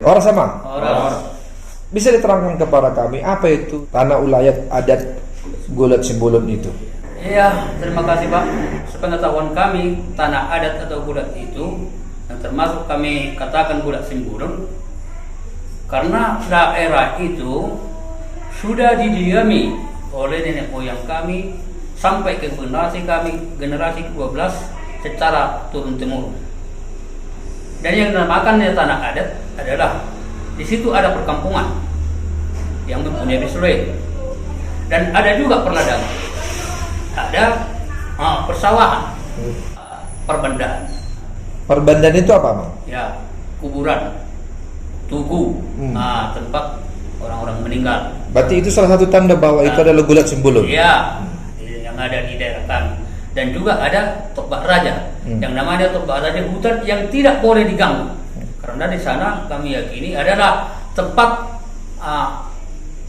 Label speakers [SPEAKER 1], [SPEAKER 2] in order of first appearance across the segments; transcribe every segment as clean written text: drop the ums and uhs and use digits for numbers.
[SPEAKER 1] Orang sama.
[SPEAKER 2] Orang.
[SPEAKER 1] Bisa diterangkan kepada kami apa itu tanah ulayat adat Gulat Simbolon itu?
[SPEAKER 2] Iya, terima kasih Pak. Sepengetahuan kami, tanah adat atau gulat itu, yang termasuk kami katakan Gulat Simbolon, karena daerah itu sudah didiami oleh nenek moyang kami sampai ke generasi kami, generasi 12 secara turun-temurun. Dan yang dinamakan tanah adat adalah di situ ada perkampungan yang mempunyai bisloid, dan ada juga perladangan, ada persawahan, perbandaan.
[SPEAKER 1] Perbandaan itu apa, Bang?
[SPEAKER 2] Ya, kuburan, tugu, tempat orang-orang meninggal.
[SPEAKER 1] Berarti itu salah satu tanda bahwa itu adalah Gulat Simbolon.
[SPEAKER 2] Iya, yang ada di daerah kami. Dan juga ada Tokbak Raja, yang namanya Tokbak Raja, hutan yang tidak boleh diganggu. Karena di sana kami yakini adalah tempat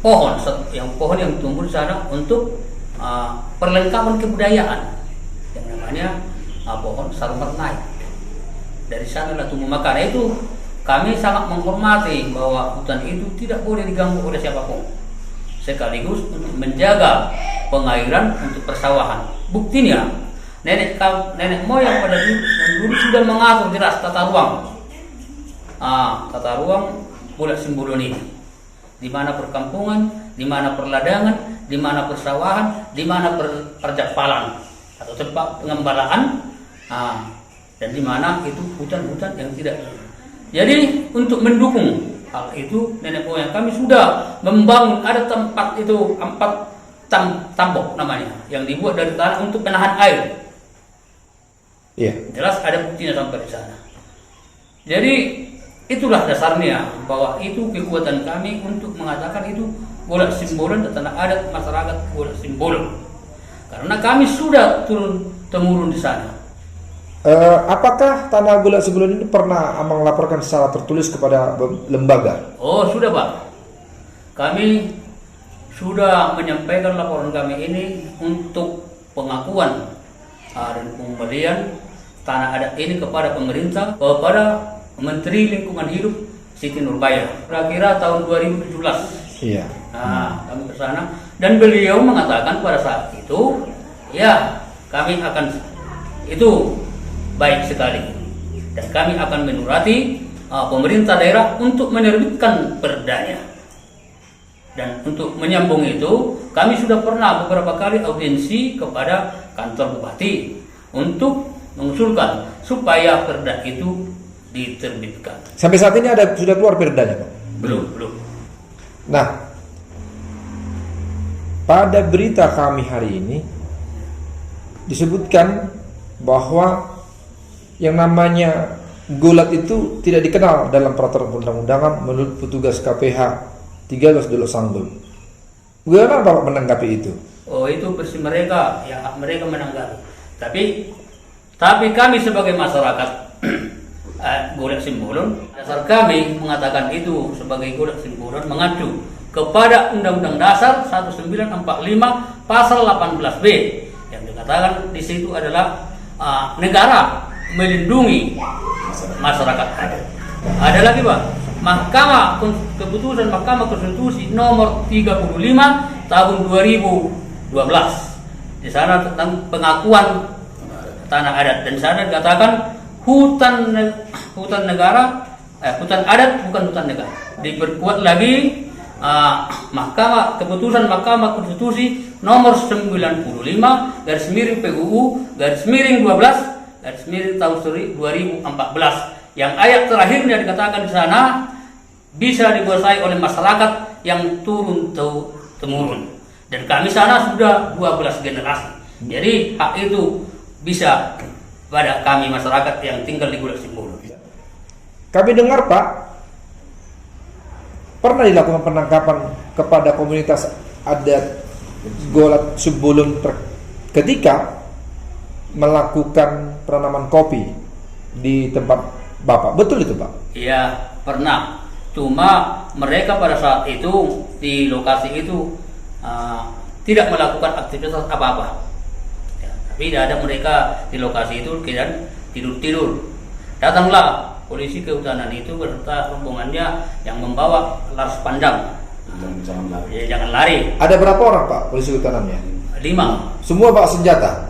[SPEAKER 2] pohon yang tumbuh di sana untuk perlengkapan kebudayaan, yang namanya pohon sarmernai. Dari sanalah tumbuh. Makanya itu kami sangat menghormati bahwa hutan itu tidak boleh diganggu oleh siapapun, sekaligus untuk menjaga pengairan untuk persawahan. Buktinya nenek moyang pada dulu sudah mengatur jelas tata ruang Gulat Simbolon ini, di mana perkampungan, di mana perladangan, di mana persawahan, di mana perjapalan atau tempat pengembalaan, dan di mana itu hutan-hutan yang tidak. Jadi untuk mendukung hal itu, nenek moyang kami sudah membangun, ada tempat itu 4 tambok namanya, yang dibuat dari tanah untuk penahan air.
[SPEAKER 1] Iya.
[SPEAKER 2] Jelas ada buktinya sampai di sana. Jadi itulah dasarnya bahwa itu kekuatan kami untuk mengatakan itu Gulat Simbolon dan tanah adat masyarakat Gulat Simbolon, karena kami sudah turun temurun di sana.
[SPEAKER 1] Apakah tanah Gulat Simbolon ini pernah Amang laporkan secara tertulis kepada lembaga?
[SPEAKER 2] Oh sudah Pak, kami sudah menyampaikan laporan kami ini untuk pengakuan dan pembelian tanah adat ini kepada pemerintah, kepada Menteri Lingkungan Hidup Siti Nurbaya, kira-kira tahun 2017.
[SPEAKER 1] Iya.
[SPEAKER 2] Kami ke sana dan beliau mengatakan pada saat itu, ya kami akan itu baik sekali, dan kami akan menurati pemerintah daerah untuk menerbitkan perdanya. Dan untuk menyambung itu, kami sudah pernah beberapa kali audiensi kepada kantor bupati untuk mengusulkan supaya perda itu diterbitkan.
[SPEAKER 1] Sampai saat ini sudah keluar perdanya, Pak?
[SPEAKER 2] Belum.
[SPEAKER 1] Nah, pada berita kami hari ini disebutkan bahwa yang namanya gulat itu tidak dikenal dalam peraturan perundang-undangan menurut petugas KPH 13 Dolok Sanggul. Bagaimana Bapak menanggapi itu?
[SPEAKER 2] Oh, itu versi mereka, ya hak mereka menanggapi. Tapi kami sebagai masyarakat Gulat Simbolon, dasar kami mengatakan itu sebagai Gulat Simbolon mengacu kepada Undang-Undang Dasar 1945 pasal 18B, yang dikatakan di situ adalah negara melindungi masyarakat adat. Ada lagi Pak, keputusan Mahkamah Konstitusi nomor 35 tahun 2012. Di sana tentang pengakuan tanah adat, dan di sana dikatakan hutan adat bukan hutan negara. Diperkuat lagi keputusan Mahkamah Konstitusi nomor 95 PUU tahun 2014, yang ayat terakhirnya dikatakan di sana bisa dikuasai oleh masyarakat yang turun temurun, dan kami sana sudah 12 generasi. Jadi hak itu bisa pada kami masyarakat yang tinggal di Gulat Simbolon.
[SPEAKER 1] Kami dengar Pak, pernah dilakukan penangkapan kepada komunitas adat Gulat Simbolon ketika melakukan penanaman kopi di tempat Bapak. Betul itu Pak? Iya,
[SPEAKER 2] pernah. Cuma mereka pada saat itu di lokasi itu tidak melakukan aktivitas apa-apa. Ya, tapi tidak ada mereka di lokasi itu, dan tidur-tidur. Datanglah polisi kehutanan itu berserta rombongannya yang membawa laras panjang. Ya, jangan lari.
[SPEAKER 1] Ada berapa orang Pak polisi kehutanannya?
[SPEAKER 2] 5.
[SPEAKER 1] Semua bawa senjata.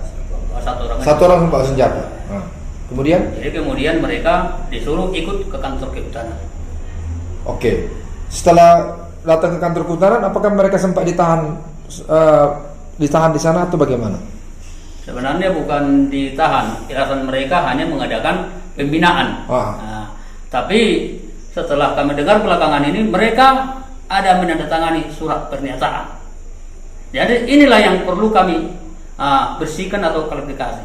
[SPEAKER 2] Satu orang.
[SPEAKER 1] Bawa senjata. Nah, kemudian?
[SPEAKER 2] Jadi kemudian mereka disuruh ikut ke kantor kehutanan.
[SPEAKER 1] Oke. Setelah datang ke kantor kehutanan, apakah mereka sempat ditahan di sana atau bagaimana?
[SPEAKER 2] Sebenarnya bukan ditahan, alasan mereka hanya mengadakan pembinaan. Nah, tapi setelah kami dengar belakangan ini, mereka ada menandatangani surat pernyataan. Jadi inilah yang perlu kami bersihkan atau klarifikasi,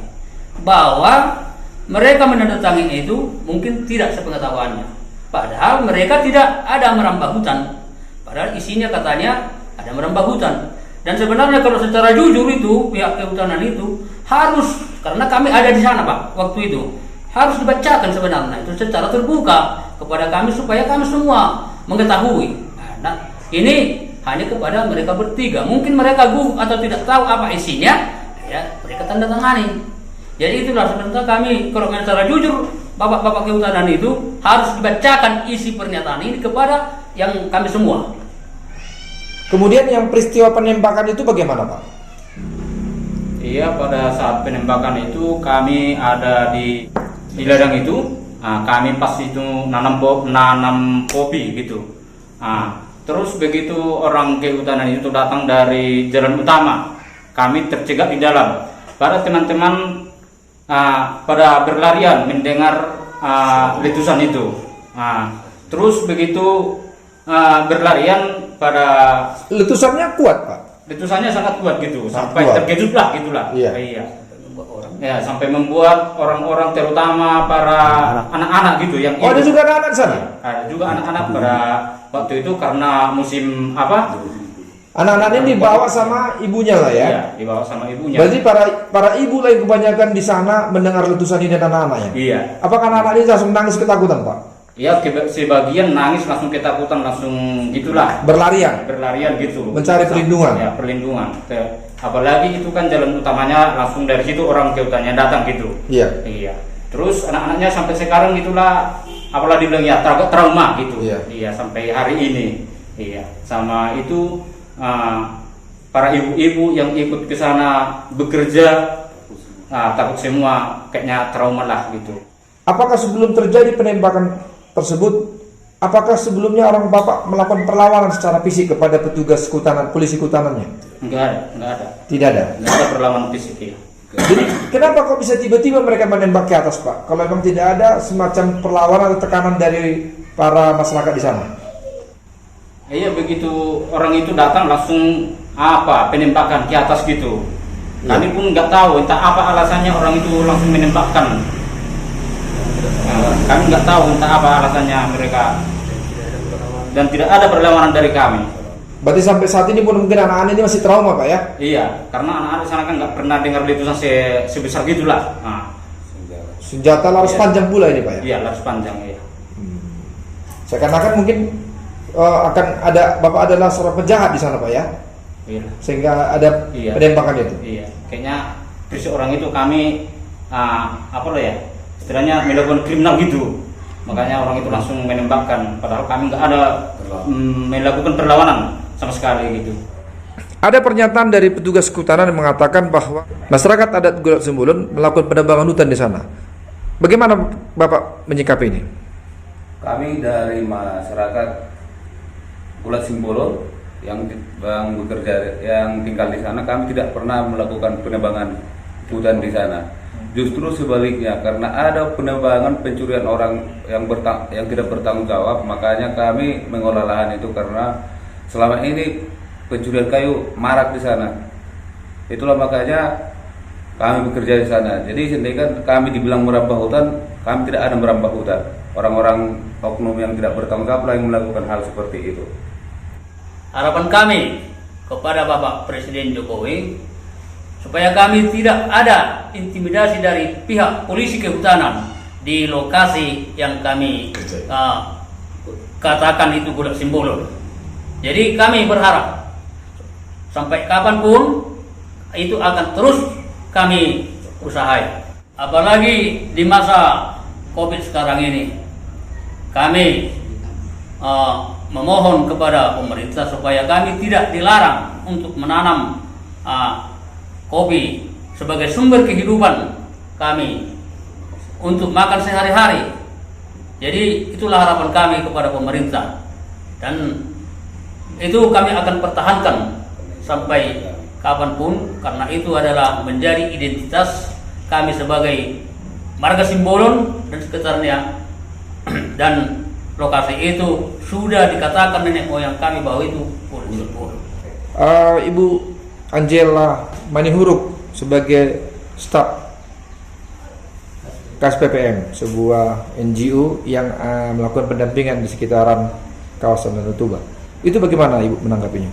[SPEAKER 2] bahwa mereka menandatangani itu mungkin tidak sepengetahuannya, padahal mereka tidak ada merambah hutan, padahal isinya katanya ada merambah hutan. Dan sebenarnya kalau secara jujur itu pihak kehutanan itu harus, karena kami ada di sana Pak waktu itu, harus dibacakan sebenarnya itu secara terbuka kepada kami supaya kami semua mengetahui. Nah, ini hanya kepada mereka bertiga. Mungkin mereka gugup atau tidak tahu apa isinya, ya mereka tanda tangani. Jadi itulah sebenarnya kami, kalau secara jujur, bapak-bapak kehutanan itu harus dibacakan isi pernyataan ini kepada yang kami semua.
[SPEAKER 1] Kemudian yang peristiwa penembakan itu bagaimana Pak?
[SPEAKER 3] Iya, pada saat penembakan itu kami ada di ladang itu. Kami pas itu nanam kopi gitu. Terus begitu orang kehutanan itu datang dari jalan utama, kami tercegat di dalam. Para teman-teman pada berlarian mendengar letusan itu. Terus begitu berlarian pada
[SPEAKER 1] letusannya kuat Pak?
[SPEAKER 3] Letusannya sangat kuat gitu, sampai
[SPEAKER 1] kuat.
[SPEAKER 3] terkejut lah gitulah.
[SPEAKER 1] Iya.
[SPEAKER 3] Ya, sampai membuat orang-orang terutama para anak-anak gitu yang
[SPEAKER 1] ada juga anak-anak di sana?
[SPEAKER 3] Ada juga anak-anak pada waktu itu karena musim apa?
[SPEAKER 1] Anak-anak ini dibawa sama ibunya lah ya?
[SPEAKER 3] Iya, dibawa sama ibunya.
[SPEAKER 1] Berarti para ibu lah yang kebanyakan di sana mendengar letusan ini dan anak-anaknya?
[SPEAKER 3] Iya.
[SPEAKER 1] Apakah anak-anak ini langsung nangis ketakutan Pak?
[SPEAKER 3] Iya, sebagian nangis langsung ketakutan, langsung gitulah.
[SPEAKER 1] Berlarian
[SPEAKER 3] gitu.
[SPEAKER 1] Mencari perlindungan?
[SPEAKER 3] Ya, perlindungan. Apalagi itu kan jalan utamanya langsung dari situ orang kehutanannya datang gitu.
[SPEAKER 1] Iya.
[SPEAKER 3] Terus anak-anaknya sampai sekarang gitulah, apalagi bilang ya trauma gitu.
[SPEAKER 1] Iya.
[SPEAKER 3] Sampai hari ini. Iya. Sama itu para ibu-ibu yang ikut ke sana bekerja, takut semua, kayaknya trauma lah gitu.
[SPEAKER 1] Apakah sebelum terjadi penembakan tersebut, apakah sebelumnya orang Bapak melakukan perlawanan secara fisik kepada petugas kehutanan, polisi kehutanannya?
[SPEAKER 3] Enggak ada.
[SPEAKER 1] Tidak ada?
[SPEAKER 3] Enggak ada perlawanan fisik ya.
[SPEAKER 1] Jadi kenapa kok bisa tiba-tiba mereka menembak ke atas Pak? Kalau memang tidak ada semacam perlawanan atau tekanan dari para masyarakat di sana?
[SPEAKER 3] Iya, begitu orang itu datang langsung penembakan ke atas gitu. Kami pun nggak tahu entah apa alasannya orang itu langsung menembakkan. Kami nggak tahu entah apa alasannya mereka, dan tidak ada perlawanan dari kami.
[SPEAKER 1] Berarti sampai saat ini pun mungkin anak-anak ini masih trauma Pak ya?
[SPEAKER 3] Iya, karena anak-anak sana kan nggak pernah dengar letusan sebesar gitulah.
[SPEAKER 1] Senjata laras panjang pula ini Pak ya?
[SPEAKER 3] Iya, laras panjang ya.
[SPEAKER 1] Seakan-akan mungkin akan ada Bapak adalah seorang penjahat di sana Pak ya?
[SPEAKER 3] Iya.
[SPEAKER 1] Sehingga ada penembakan itu?
[SPEAKER 3] Iya, kayaknya orang itu kami istilahnya melakukan kriminal gitu, makanya orang itu langsung menembakkan, padahal kami nggak ada melakukan perlawanan sama sekali gitu.
[SPEAKER 1] Ada pernyataan dari petugas kehutanan yang mengatakan bahwa masyarakat adat Gulat Simbolon melakukan penebangan hutan di sana. Bagaimana Bapak menyikapi ini?
[SPEAKER 4] Kami dari masyarakat Gulat Simbolon yang bekerja, yang tinggal di sana, kami tidak pernah melakukan penebangan hutan di sana. Justru sebaliknya, karena ada penebangan pencurian orang yang tidak bertanggung jawab, makanya kami mengolah lahan itu karena selama ini pencurian kayu marak di sana. Itulah makanya kami bekerja di sana. Jadi sendiri kan kami dibilang merambah hutan, kami tidak ada merambah hutan. Orang-orang oknum yang tidak bertanggung jawab lah yang melakukan hal seperti itu.
[SPEAKER 2] Harapan kami kepada Bapak Presiden Jokowi supaya kami tidak ada intimidasi dari pihak polisi kehutanan di lokasi yang kami katakan itu Gulat Simbolon. Jadi kami berharap sampai kapanpun itu akan terus kami usahakan. Apalagi di masa COVID sekarang ini, kami memohon kepada pemerintah supaya kami tidak dilarang untuk menanam kopi sebagai sumber kehidupan kami untuk makan sehari-hari. Jadi itulah harapan kami kepada pemerintah, dan itu kami akan pertahankan sampai kapanpun, karena itu adalah menjadi identitas kami sebagai marga Simbolon dan sekitarnya. Dan lokasi itu sudah dikatakan nenek moyang kami bahwa itu Pulau Simbolon.
[SPEAKER 1] Ibu Angela Manihuruk sebagai staf KSPPM, sebuah NGO yang melakukan pendampingan di sekitaran kawasan Danau Toba. Itu bagaimana Ibu menanggapinya?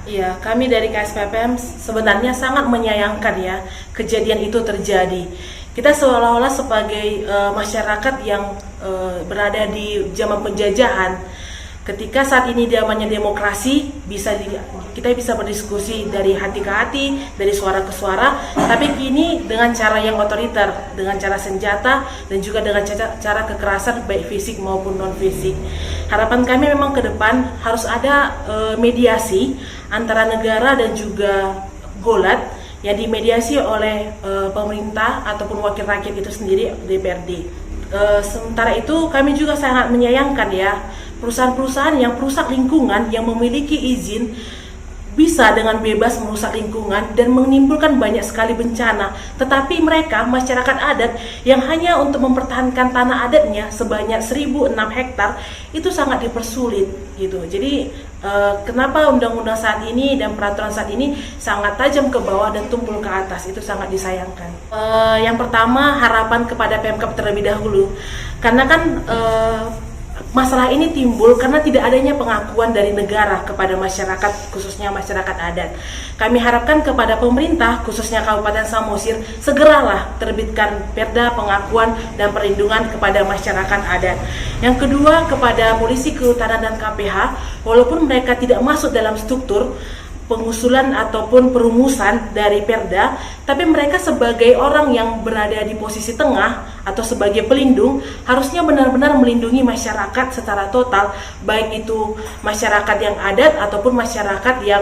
[SPEAKER 5] Iya, kami dari KSPPM sebenarnya sangat menyayangkan ya kejadian itu terjadi. Kita seolah-olah sebagai masyarakat yang berada di zaman penjajahan, ketika saat ini zamannya demokrasi, kita bisa berdiskusi dari hati ke hati, dari suara ke suara, tapi kini dengan cara yang otoriter, dengan cara senjata dan juga dengan cara kekerasan baik fisik maupun non fisik. Harapan kami memang ke depan harus ada mediasi antara negara dan juga Golat yang dimediasi oleh pemerintah ataupun wakil rakyat itu sendiri, DPRD. Sementara itu kami juga sangat menyayangkan ya perusahaan-perusahaan yang merusak lingkungan, yang memiliki izin bisa dengan bebas merusak lingkungan dan menimbulkan banyak sekali bencana. Tetapi mereka, masyarakat adat yang hanya untuk mempertahankan tanah adatnya sebanyak 1.006 hektar itu sangat dipersulit gitu. Jadi kenapa undang-undang saat ini dan peraturan saat ini sangat tajam ke bawah dan tumpul ke atas, itu sangat disayangkan. Yang pertama, harapan kepada Pemkab terlebih dahulu, karena kan masalah ini timbul karena tidak adanya pengakuan dari negara kepada masyarakat, khususnya masyarakat adat. Kami harapkan kepada pemerintah, khususnya Kabupaten Samosir, segeralah terbitkan perda pengakuan dan perlindungan kepada masyarakat adat. Yang kedua, kepada polisi kehutanan dan KPH, walaupun mereka tidak masuk dalam struktur pengusulan ataupun perumusan dari perda, tapi mereka sebagai orang yang berada di posisi tengah atau sebagai pelindung harusnya benar-benar melindungi masyarakat secara total, baik itu masyarakat yang adat ataupun masyarakat yang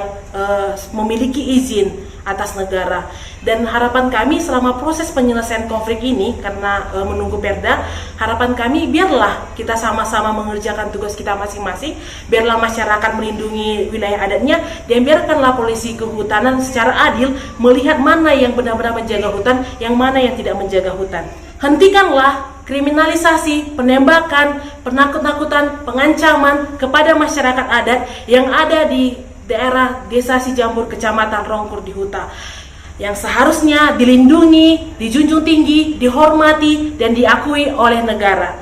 [SPEAKER 5] memiliki izin atas negara. Dan harapan kami selama proses penyelesaian konflik ini, karena menunggu perda, harapan kami biarlah kita sama-sama mengerjakan tugas kita masing-masing, biarlah masyarakat melindungi wilayah adatnya, dan biarkanlah polisi kehutanan secara adil melihat mana yang benar-benar menjaga hutan, yang mana yang tidak menjaga hutan. Hentikanlah kriminalisasi, penembakan, penakut-nakutan, pengancaman kepada masyarakat adat yang ada di daerah Desa Sijambur, Kecamatan Rongkur di Huta, yang seharusnya dilindungi, dijunjung tinggi, dihormati, dan diakui oleh negara.